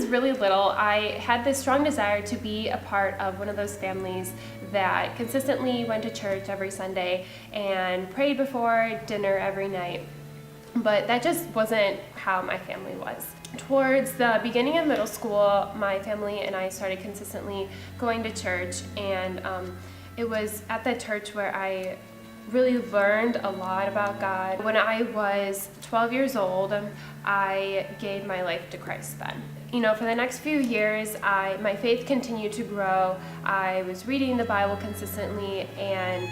really little, I had this strong desire to be a part of one of those families that consistently went to church every Sunday and prayed before dinner every night. But that just wasn't how my family was. Towards the beginning of middle school, my family and I started consistently going to church, and it was at that church where I really learned a lot about God. When I was 12 years old, I gave my life to Christ then. For the next few years, my faith continued to grow. I was reading the Bible consistently and,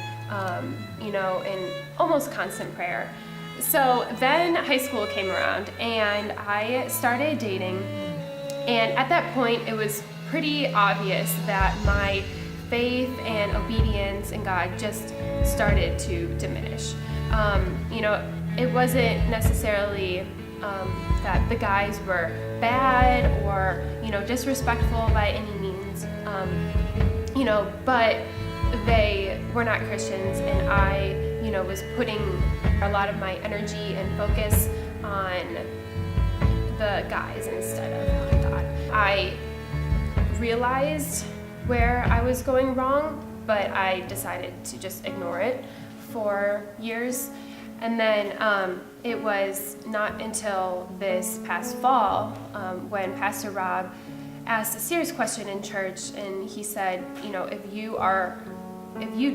in almost constant prayer. So then high school came around and I started dating. And at that point, it was pretty obvious that my faith and obedience in God just started to diminish. It wasn't necessarily that the guys were bad or, disrespectful by any means, but they were not Christians, and I, was putting a lot of my energy and focus on the guys instead of on God. I realized where I was going wrong, but I decided to just ignore it for years. And then it was not until this past fall when Pastor Rob asked a serious question in church, and he said, if you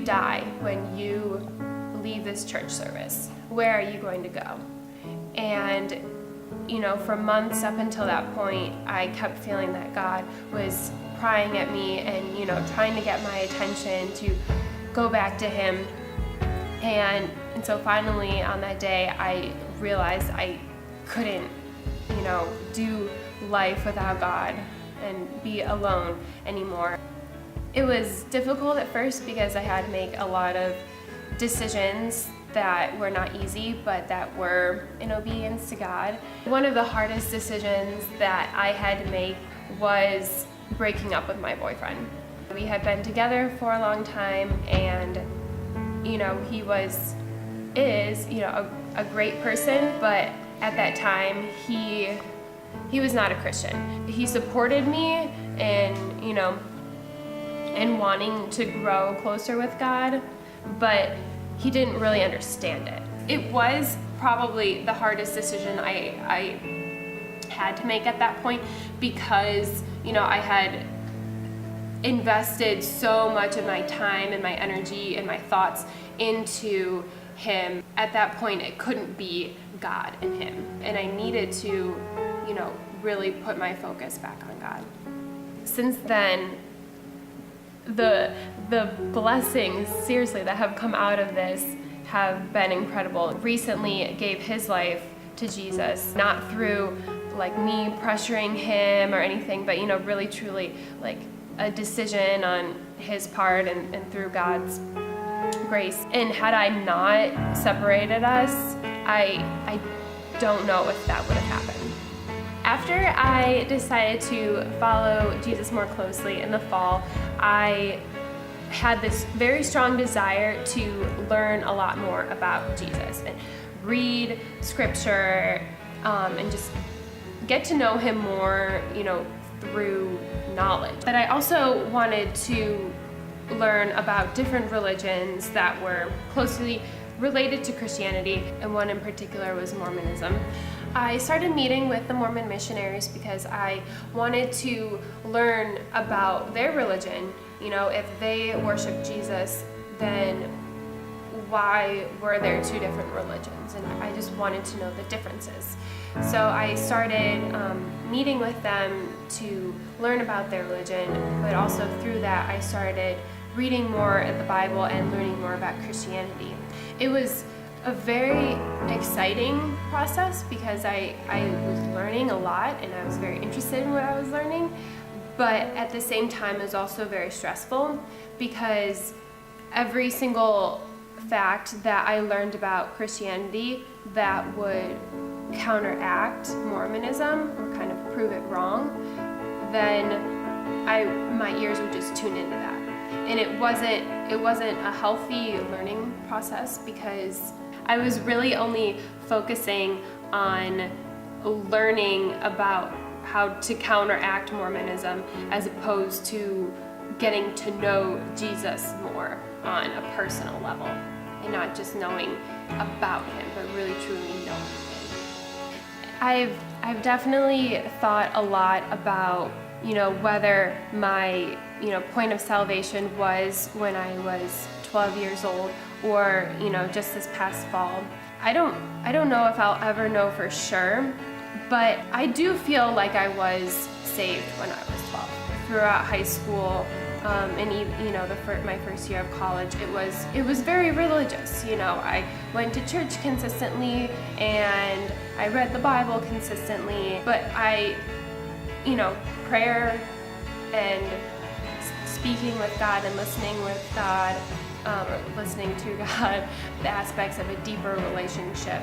die when you leave this church service, where are you going to go? And for months up until that point, I kept feeling that God was prying at me and, trying to get my attention to go back to Him. And so finally on that day, I realized I couldn't, do life without God and be alone anymore. It was difficult at first because I had to make a lot of decisions that were not easy, but that were in obedience to God. One of the hardest decisions that I had to make was breaking up with my boyfriend. We had been together for a long time, and he is a great person, but at that time he was not a Christian. He supported me in wanting to grow closer with God, but he didn't really understand it. It was probably the hardest decision I had to make at that point because, I had invested so much of my time and my energy and my thoughts into him. At that point, it couldn't be God and him. And I needed to, really put my focus back on God. Since then, the blessings, seriously, that have come out of this have been incredible. Recently gave his life to Jesus, not through me pressuring him or anything, but really truly a decision on his part and through God's grace. And had I not separated us, I don't know if that would have happened. After I decided to follow Jesus more closely in the fall, I had this very strong desire to learn a lot more about Jesus and read scripture and just get to know him more, through knowledge. But I also wanted to learn about different religions that were closely related to Christianity, and one in particular was Mormonism. I started meeting with the Mormon missionaries because I wanted to learn about their religion. If they worship Jesus, then why were there two different religions? And I just wanted to know the differences. So I started meeting with them to learn about their religion, but also through that I started reading more of the Bible and learning more about Christianity. It was a very exciting process because I was learning a lot and I was very interested in what I was learning, but at the same time it was also very stressful because every single fact that I learned about Christianity that would counteract Mormonism or kind of prove it wrong, then my ears would just tune into that. And it wasn't a healthy learning process because I was really only focusing on learning about how to counteract Mormonism as opposed to getting to know Jesus more on a personal level and not just knowing about him, but really truly knowing him. I've definitely thought a lot about, whether my, point of salvation was when I was 12 years old or, just this past fall. I don't know if I'll ever know for sure, but I do feel like I was saved when I was 12. Throughout high school, and even, my first year of college, it was very religious. I went to church consistently and I read the Bible consistently, but prayer and speaking with God and listening with God, or listening to God, the aspects of a deeper relationship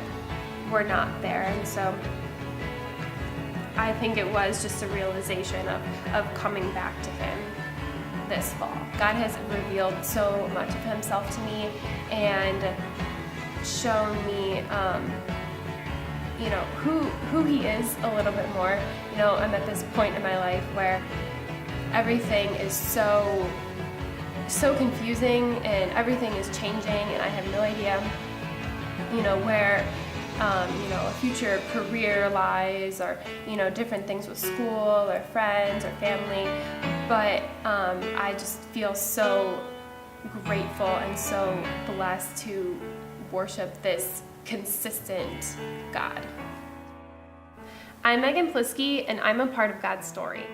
were not there. And so I think it was just a realization of coming back to him this fall. God has revealed so much of himself to me and shown me who he is a little bit more. I'm at this point in my life where everything is so confusing and everything is changing, and I have no idea where a future career lies, or different things with school or friends or family. But I just feel so grateful and so blessed to worship this consistent God. I'm Meghan Plisky, and I'm a part of God's story.